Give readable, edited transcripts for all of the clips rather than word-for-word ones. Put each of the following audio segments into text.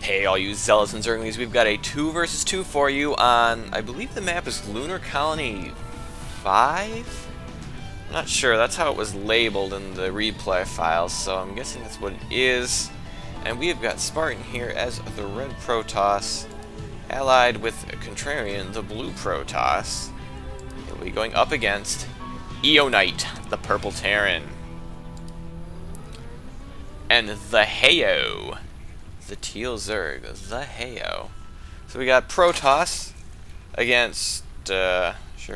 Hey, all you zealots and zerglings, we've got a 2 versus 2 for you on, I believe the map is Lunar Colony V? I'm not sure, that's how it was labeled in the replay files, so I'm guessing that's what it is. And we have got Spartan here as the red Protoss, allied with Contrarian, the blue Protoss. He'll be going up against Eonite, the purple Terran. And the Heyo, the teal Zerg, the Heyo. So we got Protoss against, sure,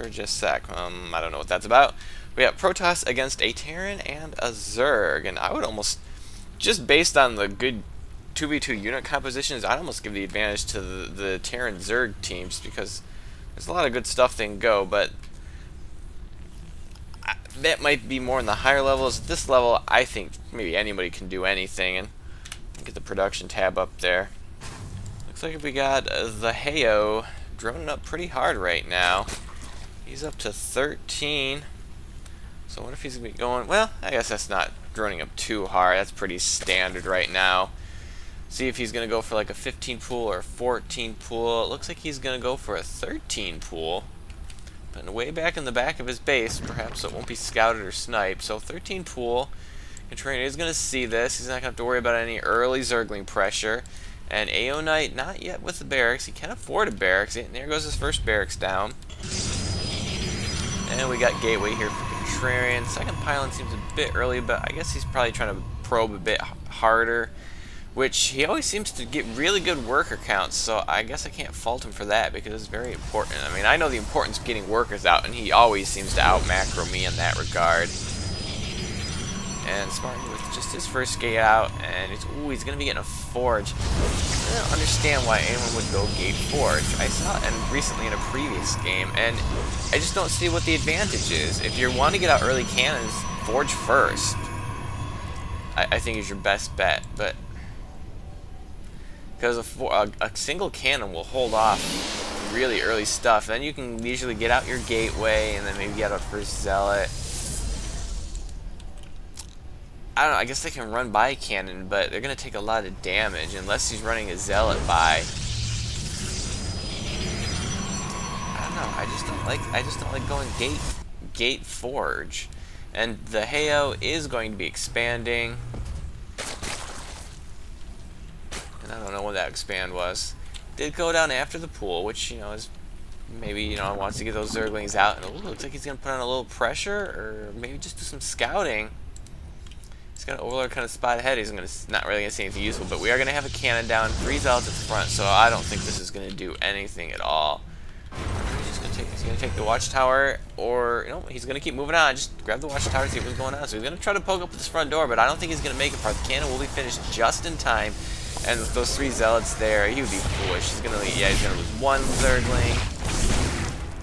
just a sec, I don't know what that's about. We got Protoss against a Terran and a Zerg, and I would almost, just based on the good 2v2 unit compositions, I'd almost give the advantage to the Terran Zerg teams, because there's a lot of good stuff they can go, but that might be more in the higher levels. At this level, I think maybe anybody can do anything, and get the production tab up there. Looks like we got the Heyo droning up pretty hard right now. He's up to 13. So what if he's going to be going... Well, I guess that's not droning up too hard. That's pretty standard right now. See if he's going to go for like a 15 pool or a 14 pool. It looks like he's going to go for a 13 pool. But way back in the back of his base, perhaps it won't be scouted or sniped. So 13 pool. Contrarian is going to see this. He's not going to have to worry about any early Zergling pressure. And Aeonite, not yet with the barracks. He can afford a barracks. And there goes his first barracks down. And we got Gateway here for Contrarian. Second pylon seems a bit early, but I guess he's probably trying to probe a bit harder. Which he always seems to get really good worker counts, so I guess I can't fault him for that because it's very important. I mean, I know the importance of getting workers out, and he always seems to out-macro me in that regard. And Spartan with just his first gate out, and he's going to be getting a forge. I don't understand why anyone would go gate forge. I saw it recently in a previous game, and I just don't see what the advantage is. If you want to get out early cannons, forge first. I think is your best bet, but because a single cannon will hold off really early stuff. Then you can usually get out your gateway, and then maybe get out first zealot. I don't know, I guess they can run by a cannon, but they're going to take a lot of damage unless he's running a zealot by. I don't know, I just don't like going gate forge. And the Heyo is going to be expanding. And I don't know when that expand was. Did go down after the pool, which, you know, is maybe, you know, wants to get those Zerglings out. And it looks like he's going to put on a little pressure, or maybe just do some scouting. He's got an Overlord kind of spot ahead. He's not really going to see anything useful, but we are going to have a cannon down, 3 zealots at the front, so I don't think this is going to do anything at all. He's going to take the watchtower, or, you know, he's going to keep moving on. Just grab the watchtower, see what's going on. So he's going to try to poke up this front door, but I don't think he's going to make it far. The cannon will be finished just in time, and with those 3 zealots there, he would be foolish. He's going to lose 1 Zergling.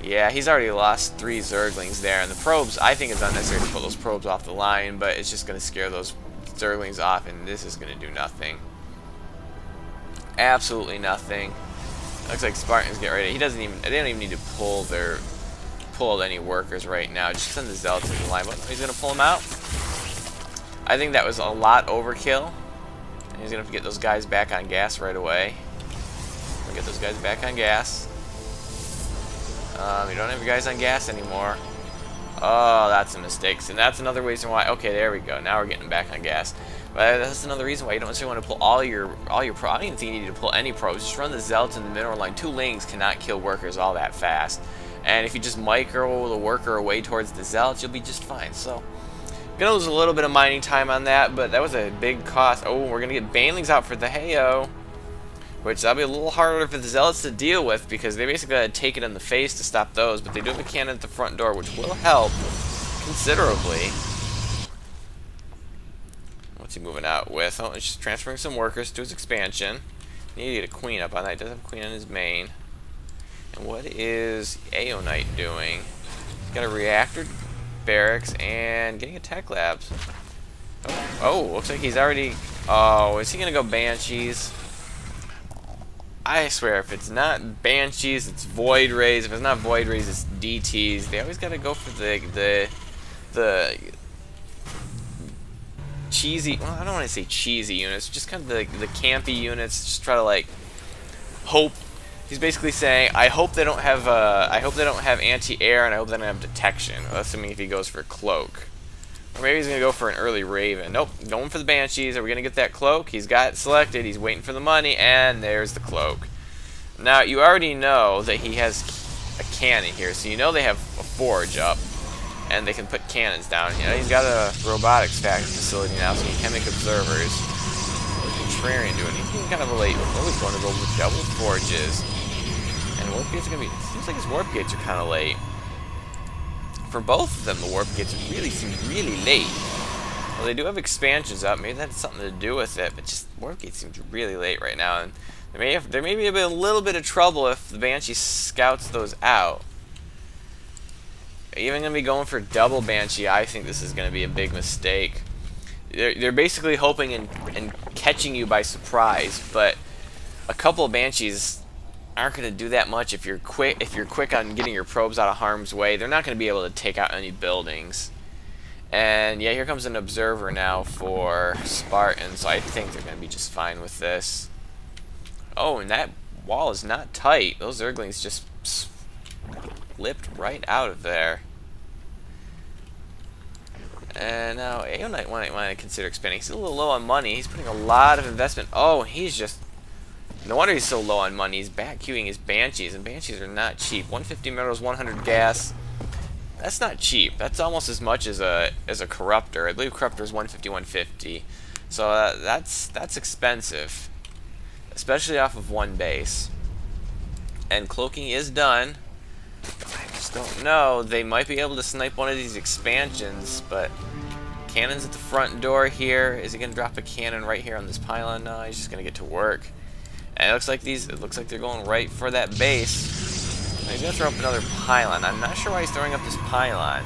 Yeah, he's already lost 3 Zerglings there, and the probes, I think it's unnecessary to pull those probes off the line, but it's just going to scare those Zerglings off, and this is going to do nothing. Absolutely nothing. Looks like Spartan's getting ready. They don't even need to pull any workers right now. Just send the zealots in the line. But he's going to pull them out. I think that was a lot overkill. And he's going to get those guys back on gas right away. Get those guys back on gas. You don't have your guys on gas anymore. Oh, that's a mistake. And that's another reason why. Okay, there we go. Now we're getting back on gas. But that's another reason why you don't necessarily want to pull all your probes. I don't even think you need to pull any probes. Just run the zealots in the mineral line. 2 lings cannot kill workers all that fast. And if you just micro the worker away towards the zealots, you'll be just fine. So, gonna lose a little bit of mining time on that, but that was a big cost. Oh, we're gonna get banelings out for the Heyo, which that'll be a little harder for the zealots to deal with because they basically had to take it in the face to stop those. But they do have a cannon at the front door, which will help considerably. What's he moving out with? Oh, he's just transferring some workers to his expansion. Need to get a queen up on that. He does have a queen on his main. And what is Aeonite doing? He's got a reactor barracks and getting attack labs. Oh, looks like he's already... Oh, is he going to go Banshees? I swear, if it's not Banshees, it's Void Rays. If it's not Void Rays, it's DTs. They always got to go for the cheesy, well, I don't want to say cheesy units, just kind of the campy units, just try to like hope. He's basically saying, I hope they don't have anti-air, and I hope they don't have detection. Well, assuming if he goes for cloak, or maybe he's gonna go for an early Raven. Nope, going for the Banshees. Are we gonna get that cloak? He's got it selected. He's waiting for the money, and there's the cloak. Now you already know that he has a cannon here, so you know they have a forge up, and they can put cannons down. You know, he's got a robotics facility now, so he can make observers. What's Contrarian doing? He's getting kind of a late. Oh, he's going to go with double forges. And warp gates are gonna be. Seems like his warp gates are kind of late. For both of them, the warp gates really seem really late. Well, they do have expansions up. Maybe that has something to do with it. But just warp gates seems really late right now, and there may be a little bit of trouble if the Banshee scouts those out. Even gonna be going for double Banshee. I think this is gonna be a big mistake. They're basically hoping and catching you by surprise, but a couple of Banshees aren't going to do that much if you're quick on getting your probes out of harm's way. They're not going to be able to take out any buildings. And yeah, here comes an observer now for Spartan, so I think they're going to be just fine with this. Oh, and that wall is not tight. Those Zerglings just slipped right out of there. And now Aeonite might want to consider expanding. He's a little low on money. He's putting a lot of investment. Oh, he's just... No wonder he's so low on money. He's back queuing his Banshees, and Banshees are not cheap. 150 minerals, 100 gas. That's not cheap. That's almost as much as a Corruptor. I believe Corruptor is 150, 150. So that's expensive, especially off of one base. And cloaking is done. I just don't know. They might be able to snipe one of these expansions, but cannon's at the front door here. Is he gonna drop a cannon right here on this pylon? No, he's just gonna get to work. And it looks like they're going right for that base. He's gonna throw up another pylon. I'm not sure why he's throwing up this pylon.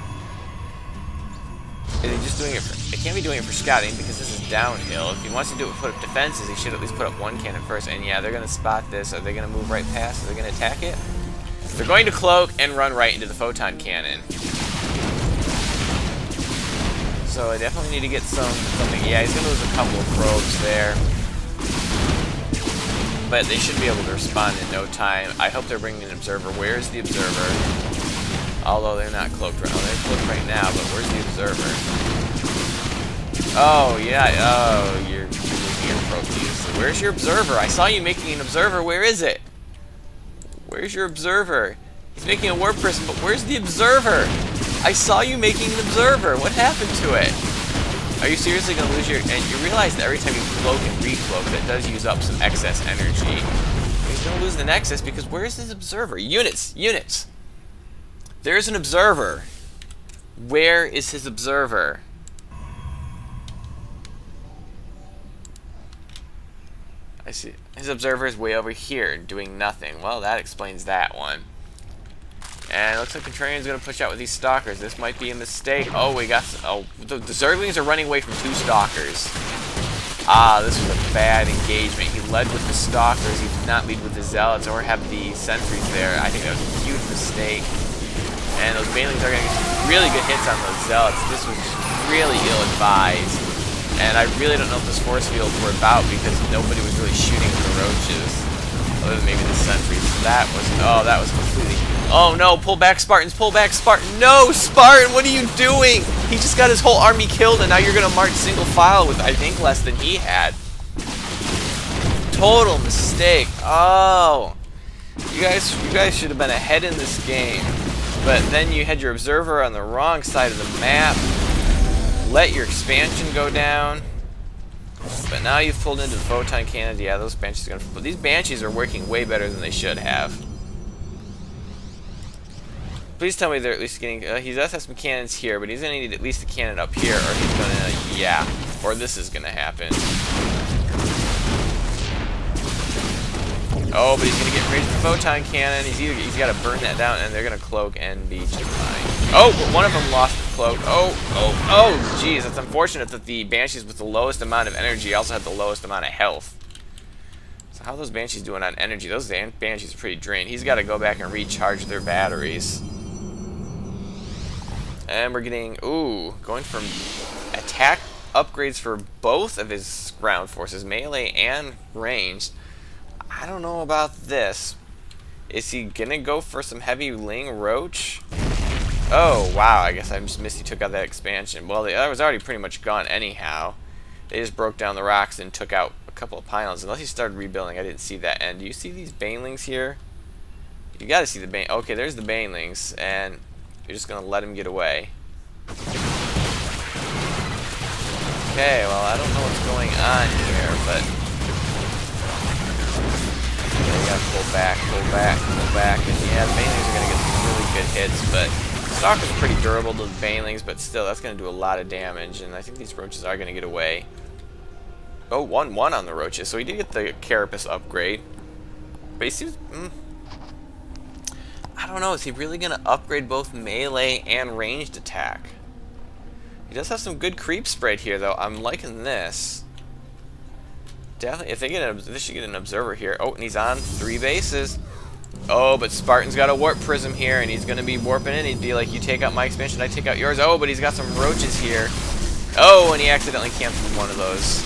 Is he just doing it for... It can't be doing it for scouting because this is downhill. If he wants to do it, put up defenses, he should at least put up one cannon first. And yeah, they're gonna spot this. Are they gonna move right past? Are they gonna attack it? They're going to cloak and run right into the photon cannon. So I definitely need to get something. Yeah, he's gonna lose a couple of probes there. But they should be able to respond in no time. I hope they're bringing an observer. Where's the observer? Although they're not cloaked right now. They're cloaked right now, but where's the observer? Oh, yeah. Oh, you're losing your probe use. Where's your observer? I saw you making an observer. Where is it? Where's your observer? He's making a warp person, but where's the observer? I saw you making an observer. What happened to it? Are you seriously going to lose your... And you realize that every time you cloak and recloak, that does use up some excess energy. He's going to lose the Nexus because where's his observer? Units! Units! There's an observer. Where is his observer? I see. His observer is way over here, doing nothing. Well, that explains that one. And it looks like Contrarian's going to push out with these Stalkers. This might be a mistake. Oh, we got... Oh, the Zerglings are running away from two Stalkers. Ah, this was a bad engagement. He led with the Stalkers. He did not lead with the Zealots or have the Sentries there. I think that was a huge mistake. And those Banelings are going to get really good hits on those Zealots. This was just really ill-advised. And I really don't know if this force fields were about because nobody was really shooting at the Roaches. Other than maybe the Sentries. So that was completely... Oh no, pull back Spartans, pull back Spartan. No, Spartan, what are you doing? He just got his whole army killed and now you're going to march single file with, I think, less than he had. Total mistake. Oh. You guys should have been ahead in this game. But then you had your observer on the wrong side of the map. Let your expansion go down. But now you've pulled into the photon cannons. Yeah, those Banshees are going to... But these Banshees are working way better than they should have. Please tell me they're at least getting... he does have some cannons here, but he's going to need at least a cannon up here, or he's going to... Yeah. Or this is going to happen. Oh, but he's going to get rid of the photon cannon. He's got to burn that down, and they're going to cloak and be just fine. Oh, but one of them lost the cloak. Oh, jeez. That's unfortunate that the Banshees with the lowest amount of energy also had the lowest amount of health. So how are those Banshees doing on energy? Those Banshees are pretty drained. He's got to go back and recharge their batteries. And we're getting, ooh, going from attack upgrades for both of his ground forces, melee and ranged. I don't know about this. Is he gonna go for some heavy Ling Roach? Oh, wow, I guess I just missed he took out that expansion. Well, the other was already pretty much gone anyhow. They just broke down the rocks and took out a couple of pylons. Unless he started rebuilding, I didn't see that. And do you see these banelings here? You gotta see the bane. Okay, there's the banelings, and you're just gonna let him get away. Okay, well, I don't know what's going on here, but yeah, you gotta pull back, and yeah, the banelings are gonna get some really good hits, but Stalker's pretty durable to the banelings, but still, that's gonna do a lot of damage, and I think these roaches are gonna get away. Oh, 1-1 on the roaches, so he did get the Carapace upgrade, but he seems, I don't know, is he really gonna upgrade both melee and ranged attack? He does have some good creep spread here, though. I'm liking this. Definitely, if they get they should get an observer here. Oh, and he's on 3 bases. Oh, but Spartan's got a warp prism here, and he's going to be warping in. He'd be like, you take out my expansion, I take out yours. Oh, but he's got some roaches here. Oh, and he accidentally canceled one of those.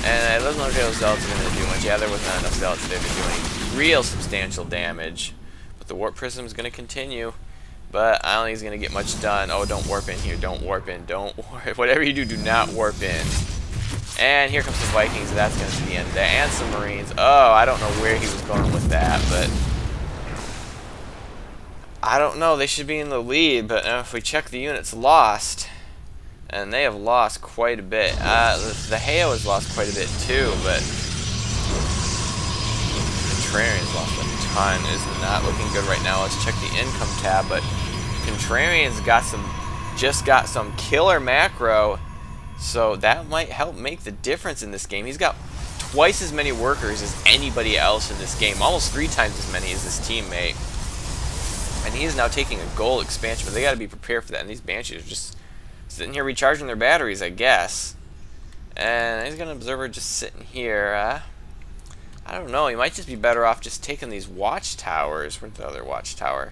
And I don't know if those zealots are going to do much. Yeah, there was not enough zealots there to do any real substantial damage. But the warp prism is going to continue. But I don't think he's going to get much done. Oh, don't warp in here. Don't warp in. Don't warp. Whatever you do, do not warp in. And here comes the Vikings. That's going to be the end of that. And some Marines. Oh, I don't know where he was going with that, but I don't know. They should be in the lead, but if we check the units lost, and they have lost quite a bit. The Heo has lost quite a bit too, but Contrarian's lost a ton. Is not looking good right now. Let's check the income tab, but Contrarian's just got some killer macro, so that might help make the difference in this game. He's got twice as many workers as anybody else in this game, almost 3 times as many as his teammate. And he is now taking a gold expansion, but they got to be prepared for that. And these Banshees are just sitting here recharging their batteries, I guess. And he's got an observer just sitting here. I don't know. He might just be better off just taking these watchtowers. Where's the other watchtower?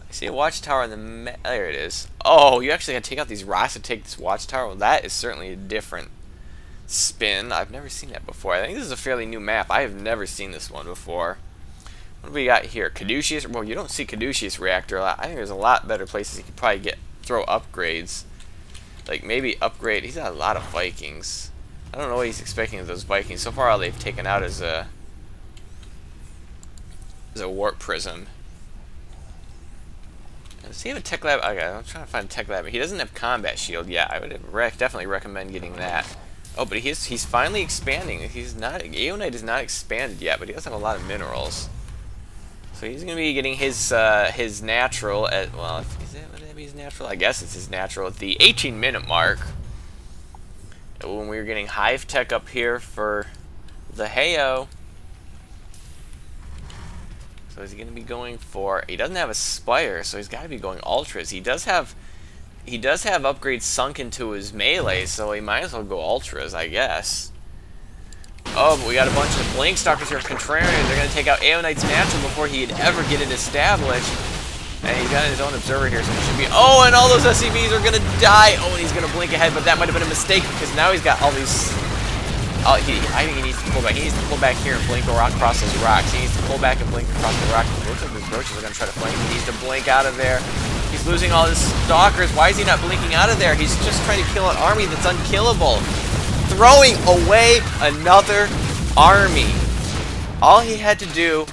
I see a watchtower in the... there it is. Oh, you actually got to take out these rocks to take this watchtower? Well, that is certainly a different spin. I've never seen that before. I think this is a fairly new map. I have never seen this one before. What do we got here? Caduceus? Well, you don't see Caduceus Reactor a lot. I think there's a lot better places you could probably throw upgrades. Like maybe upgrade. He's got a lot of Vikings. I don't know what he's expecting of those Vikings. So far, all they've taken out is a warp prism. Does he have a tech lab? Okay, I'm trying to find a tech lab. He doesn't have combat shield yet. I would definitely recommend getting that. Oh, but he's finally expanding. He's not. Aeonite is not expanded yet, but he does have a lot of minerals. So he's going to be getting his natural at, well, would that be his natural? I guess it's his natural at the 18-minute mark. When we were getting Hive Tech up here for the Heo. So is he going to be going for, he doesn't have a Spire, so he's got to be going Ultras. He does have upgrades sunk into his melee, so he might as well go Ultras, I guess. Oh, but we got a bunch of Blink Stalkers here. Contrarian, they're going to take out Aeonite's natural before he'd ever get it established. And he's got his own observer here, so he should be... oh, and all those SCVs are going to die. Oh, and he's going to blink ahead, but that might have been a mistake because now he's got all these... I think he needs to pull back. He needs to pull back here and blink across those rocks. He needs to pull back and blink across the rocks. It looks like those roaches are going to try to flank. He needs to blink out of there. He's losing all his Stalkers. Why is he not blinking out of there? He's just trying to kill an army that's unkillable. Throwing away another army. All he had to do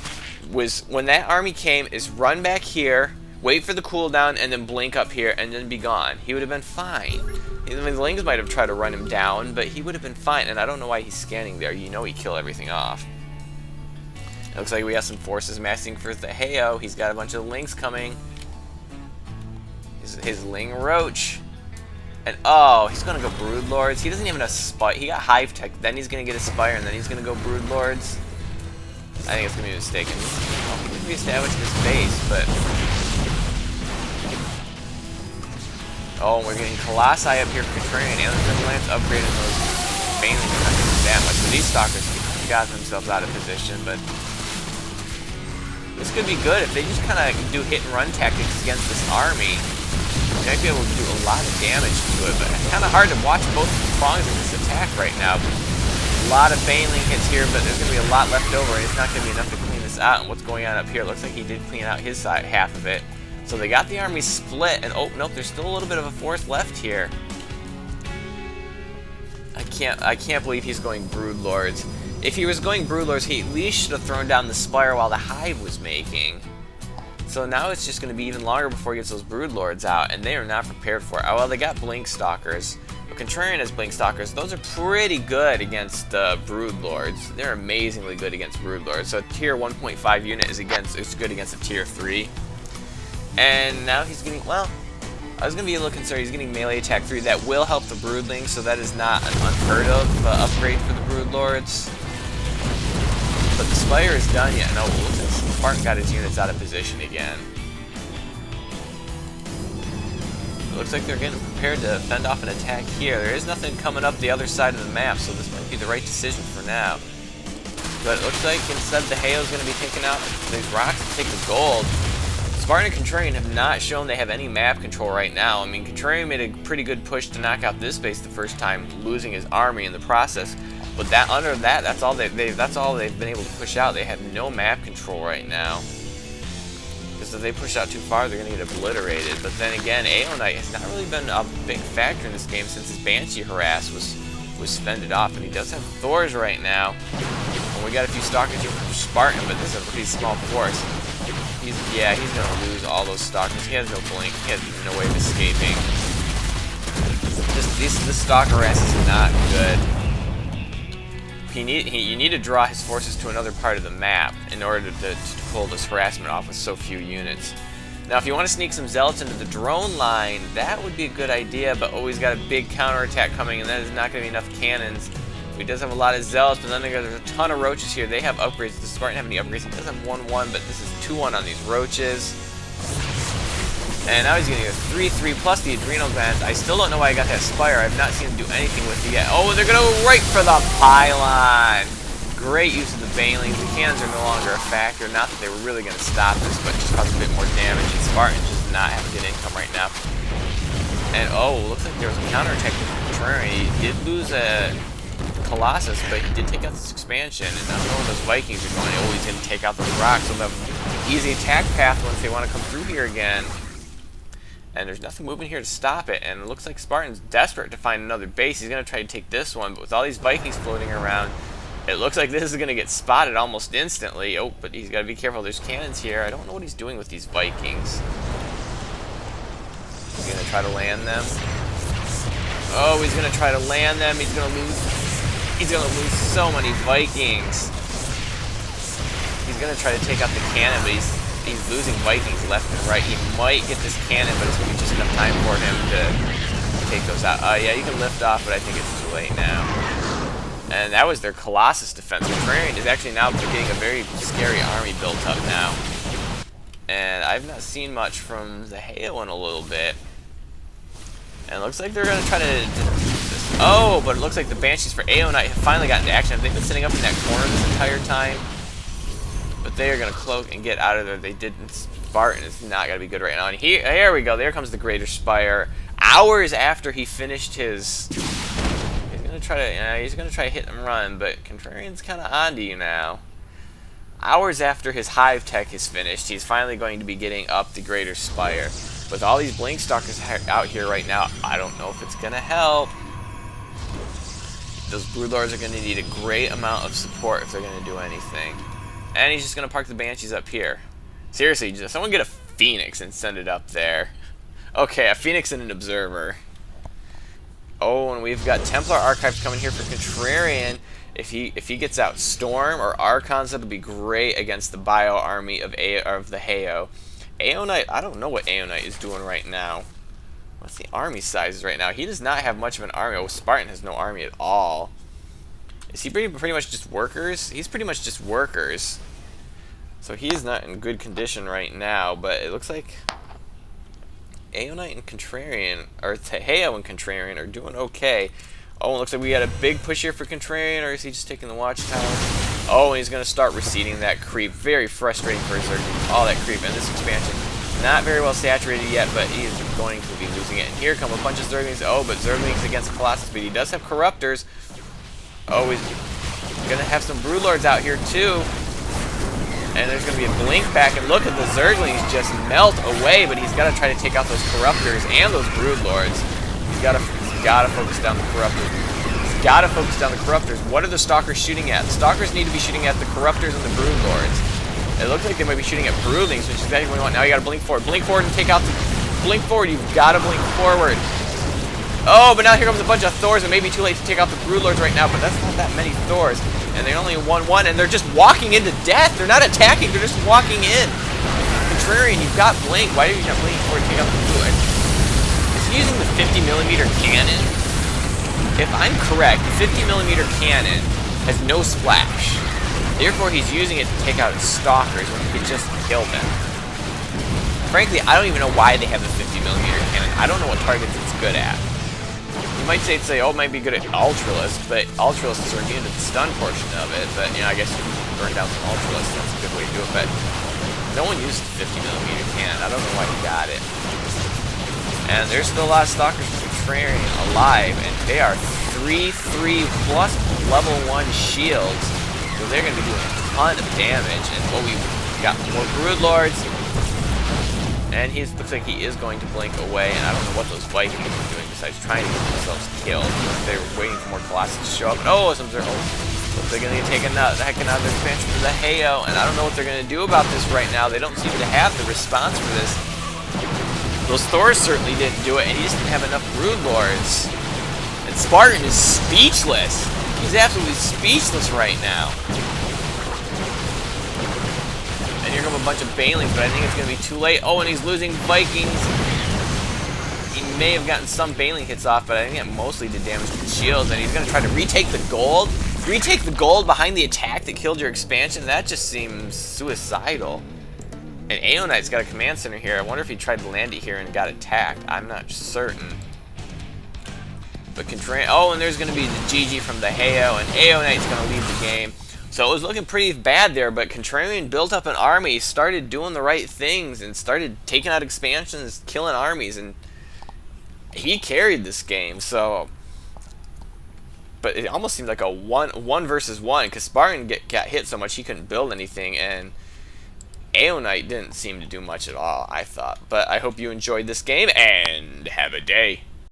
was, when that army came, is run back here, wait for the cooldown, and then blink up here, and then be gone. He would have been fine. I mean, the Lings might have tried to run him down, but he would have been fine, and I don't know why he's scanning there. You know he'd kill everything off. It looks like we have some forces massing for the Heo. He's got a bunch of Lings coming. His Ling Roach. And oh, he's gonna go Broodlords. He doesn't even have Spire. He got Hive Tech, then he's gonna get a Spire, and then he's gonna go Broodlords. I think it's gonna be mistaken. Well, he didn't reestablish this base, but oh, we're getting Colossi up here for Contrarian. And Lance upgraded those mainly not gonna do that much. So these Stalkers got themselves out of position, but this could be good if they just kind of do hit and run tactics against this army. You might be able to do a lot of damage to it, but it's kind of hard to watch both prongs of this attack right now. A lot of Baneling hits here, but there's going to be a lot left over, and it's not going to be enough to clean this out. And what's going on up here? It looks like he did clean out his side, half of it. So they got the army split, and oh, nope, there's still a little bit of a force left here. I can't believe he's going Broodlords. If he was going Broodlords, he at least should have thrown down the Spire while the Hive was making. So now it's just going to be even longer before he gets those Broodlords out, and they are not prepared for it. Oh, well, they got Blink Stalkers. But Contrarian has Blink Stalkers. Those are pretty good against Broodlords. They're amazingly good against Broodlords. So a tier 1.5 unit is good against a tier 3. And now he's getting, well, I was going to be a little concerned. He's getting melee attack 3. That will help the Broodlings, so that is not an unheard of upgrade for the Broodlords. But the Spire is done yet. No, Spartan got his units out of position again. It looks like they're getting prepared to fend off an attack here. There is nothing coming up the other side of the map, so this might be the right decision for now. But it looks like instead the Hayo's going to be taking out these rocks to take the gold. Spartan and Contrarian have not shown they have any map control right now. I mean, Contrarian made a pretty good push to knock out this base the first time, losing his army in the process. But that's all they've been able to push out. They have no map control right now. Because if they push out too far, they're going to get obliterated. But then again, Aeonite has not really been a big factor in this game since his Banshee harass was fended off. And he does have Thors right now. And we got a few Stalkers here from Spartan, but this is a pretty small force. He's going to lose all those Stalkers. He has no blink. He has no way of escaping. This Stalker harass is not good. You need to draw his forces to another part of the map in order to pull this harassment off with so few units. Now, if you want to sneak some Zealots into the drone line, that would be a good idea, but he's got a big counterattack coming, and that is not going to be enough cannons. He does have a lot of Zealots, but then there's a ton of Roaches here. They have upgrades. The Spartan have any upgrades? He does have 1-1, but this is 2-1 on these Roaches. And now he's getting a 3-3 plus the Adrenal Glands. I still don't know why I got that Spire. I've not seen him do anything with it yet. Oh, they're going to go right for the Pylon. Great use of the Banelings. The cannons are no longer a factor. Not that they were really going to stop this, but just cause a bit more damage. And Spartan does not have a good income right now. And oh, looks like there was a counterattack from Contrarian. He did lose a Colossus, but he did take out this expansion. And I don't know where those Vikings are going. Oh, he's going to take out those rocks. So they'll have an easy attack path once they want to come through here again. And there's nothing moving here to stop it, and it looks like Spartan's desperate to find another base. He's going to try to take this one, but with all these Vikings floating around, it looks like this is going to get spotted almost instantly. Oh, but he's got to be careful. There's cannons here. I don't know what he's doing with these Vikings. He's going to try to land them. Oh, he's going to try to land them. He's going to lose so many Vikings. He's going to try to take out the cannon, but he's losing Vikings left and right. He might get this cannon, but it's going to be just enough time for him to take those out. Yeah, you can lift off, but I think it's too late now. And that was their Colossus defense. Contrarian is actually now getting a very scary army built up now. And I've not seen much from the Hayo in a little bit. And it looks like they're going to try to... Oh, but it looks like the Banshees for Aeonite have finally gotten to action. They've been sitting up in that corner this entire time. But they are going to cloak and get out of there. They didn't. Spartan is not going to be good right now. And here we go. There comes the Greater Spire. Hours after he finished his... He's going to try to hit and run, but Contrarian's kind of on to you now. Hours after his Hive Tech is finished, he's finally going to be getting up the Greater Spire. With all these Blink Stalkers out here right now, I don't know if it's going to help. Those Broodlords are going to need a great amount of support if they're going to do anything. And he's just going to park the Banshees up here. Seriously, just someone get a Phoenix and send it up there. Okay, a Phoenix and an Observer. Oh, and we've got Templar Archives coming here for Contrarian. If he gets out Storm or Archons, that'll be great against the Bio army of the Hayo. Aeonite, I don't know what Aeonite is doing right now. What's the army sizes right now? He does not have much of an army. Oh, Spartan has no army at all. Is he pretty much just workers? He's pretty much just workers. So he is not in good condition right now, but it looks like Aeonite and Contrarian, or Hayo and Contrarian are doing okay. Oh, it looks like we got a big push here for Contrarian, or is he just taking the Watchtower? Oh, and he's going to start receding that creep. Very frustrating for Zerg. All that creep and this expansion. not very well saturated yet, but he is going to be losing it. And here come a bunch of Zerglings. Oh, but Zerglings against Colossus, but he does have Corruptors. Oh, he's going to have some Broodlords out here, too. And there's going to be a blink back, and look at the Zerglings just melt away, but he's got to try to take out those Corruptors and those Broodlords. He's got to focus down the Corruptors. He's got to focus down the Corruptors. What are the Stalkers shooting at? The Stalkers need to be shooting at the Corruptors and the Broodlords. It looks like they might be shooting at Broodlings, which is exactly what we want. Now you got to blink forward. Blink forward and take out the... Blink forward. You've got to blink forward. Oh, but now here comes a bunch of Thors. It may be too late to take out the Broodlords right now, but that's not that many Thors. And they only won one, and they're just walking into death. They're not attacking. They're just walking in. Contrarian, you've got blink. Why are you not blinking forward to take out the Broodlords? Is he using the 50mm cannon? If I'm correct, the 50mm cannon has no splash. Therefore, he's using it to take out his Stalkers when he could just kill them. Frankly, I don't even know why they have the 50mm cannon. I don't know what targets it's good at. You might say, oh, it might be good at Ultralisk, but Ultralists are immune to the stun portion of it. But, you know, I guess you can burn down some Ultralists. That's a good way to do it. But no one uses the 50mm cannon. I don't know why he got it. And there's still a lot of Stalkers from Contrarian alive, and they are 3/3 plus level 1 shields. So they're going to be doing a ton of damage. And well, we've got more Broodlords. And he looks like he is going to blink away, and I don't know what those Vikings are doing besides trying to get themselves killed. They're waiting for more Colossus to show up. Oh, some are. Looks like they're going to take another expansion for the Heyo, and I don't know what they're going to do about this right now. They don't seem to have the response for this. Those Thors certainly didn't do it, and he just didn't have enough Broodlords. And Spartan is speechless. He's absolutely speechless right now. And here come a bunch of Banelings, but I think it's going to be too late. Oh, and he's losing Vikings. He may have gotten some Baneling hits off, but I think it mostly did damage to the shields. And he's going to try to retake the gold. Retake the gold behind the attack that killed your expansion? That just seems suicidal. And Aeonite's got a command center here. I wonder if he tried to land it here and got attacked. I'm not certain. But Contrarian... Oh, and there's going to be the GG from the Heyo, and Aeonite's going to lead the game. So it was looking pretty bad there, but Contrarian built up an army, started doing the right things, and started taking out expansions, killing armies, and he carried this game. So, but it almost seemed like a one versus one, because Spartan got hit so much he couldn't build anything, and Aeonite didn't seem to do much at all, I thought. But I hope you enjoyed this game, and have a day.